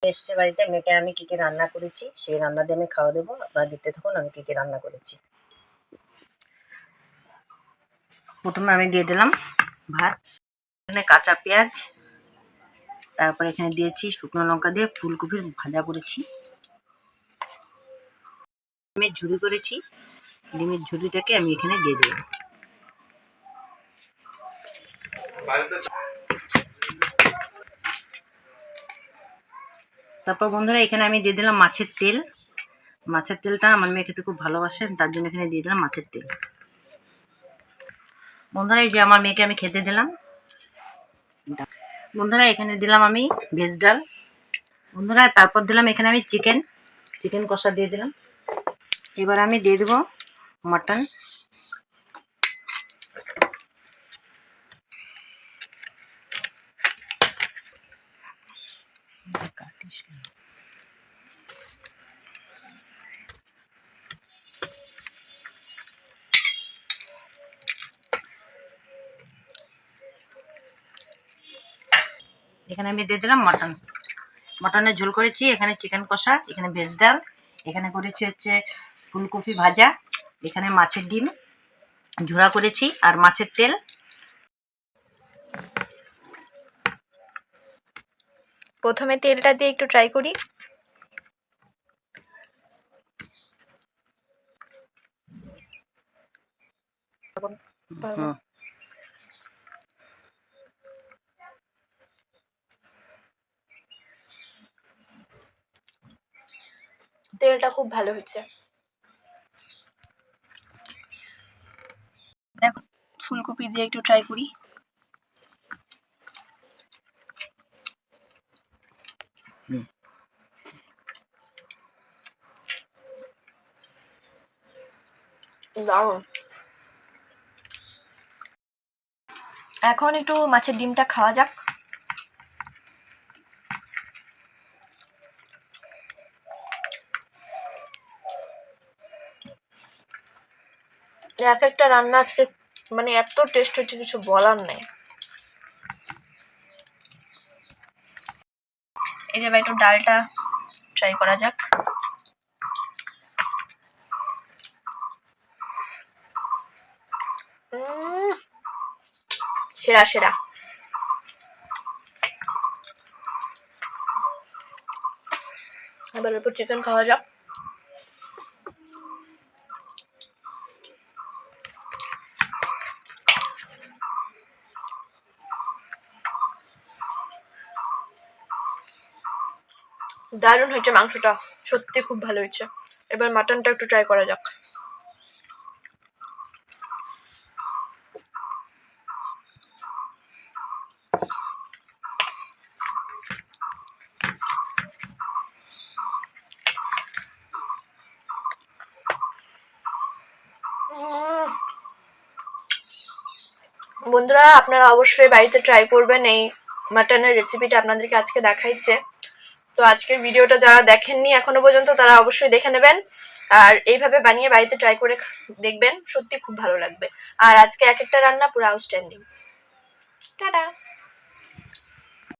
এসছে বাড়িতে, মেয়েকে আমি কি কি রান্না করেছি সেই রান্না দিয়ে আমি খাওয়া দেবো। আপনারা দেখতে থাকুন আমি কি কি রান্না করেছি। প্রথমে আমি দিয়ে দিলাম ভাত, এখানে কাঁচা পেঁয়াজ, তারপর এখানে দিয়েছি শুকনো লঙ্কা দিয়ে ফুলকপির ভাজা করেছি, ডিমের ঝুড়ি করেছি, ডিমের ঝুড়িটাকে আমি এখানে দিয়ে দেবো। তারপর বন্ধুরা এখানে আমি দিয়ে দিলাম মাছের তেল। মাছের তেলটা আমার মেয়ে খেতে খুব ভালোবাসে, তার জন্য এখানে দিয়ে দিলাম মাছের তেল। বন্ধুরা এই যে আমার মেয়েকে আমি খেতে দিলাম। বন্ধুরা এখানে দিলাম আমি ভেজ ডাল। বন্ধুরা তারপর দিলাম এখানে আমি চিকেন কষা দিয়ে দিলাম। এবার আমি দিয়ে দেবো মাটন। এখানে আমি দিয়ে দিলাম মাটনের ঝোল করেছি, এখানে চিকেন কষা, এখানে ভেজ ডাল, এখানে করেছি হচ্ছে ফুলকপি ভাজা, এখানে মাছের ডিম ঝোড়া করেছি আর মাছের তেল। প্রথমে তেলটা দিয়ে একটু ট্রাই করি। তেলটা খুব ভালো হচ্ছে। দেখো ফুলকপি দিয়ে একটু ট্রাই করি। দারুণ। এখন একটু মাছের ডিমটা খাওয়া যাক। এক একটা রান্না আজকে মানে এত টেস্ট হচ্ছে কিছু বলার নেই। এই যে একটু ডালটা ট্রাই করা যাক। সেরা সেরা। এবার একটু চিকেন খাওয়া যাক। দারুণ হয়েছে মাংসটা, সত্যি খুব ভালো হয়েছে। এবার মাটনটা একটু ট্রাই করা যাক। বন্ধুরা আপনারা অবশ্যই বাড়িতে ট্রাই করবেন এই মাটনের রেসিপিটা আপনাদেরকে আজকে দেখাইছে। তো আজকের ভিডিওটা যারা দেখেননি এখনো পর্যন্ত তারা অবশ্যই দেখে নেবেন আর এইভাবে বানিয়ে বাড়িতে ট্রাই করে দেখবেন, সত্যি খুব ভালো লাগবে। আর আজকে এক একটা রান্না পুরো আউটস্ট্যান্ডিং। টাটা।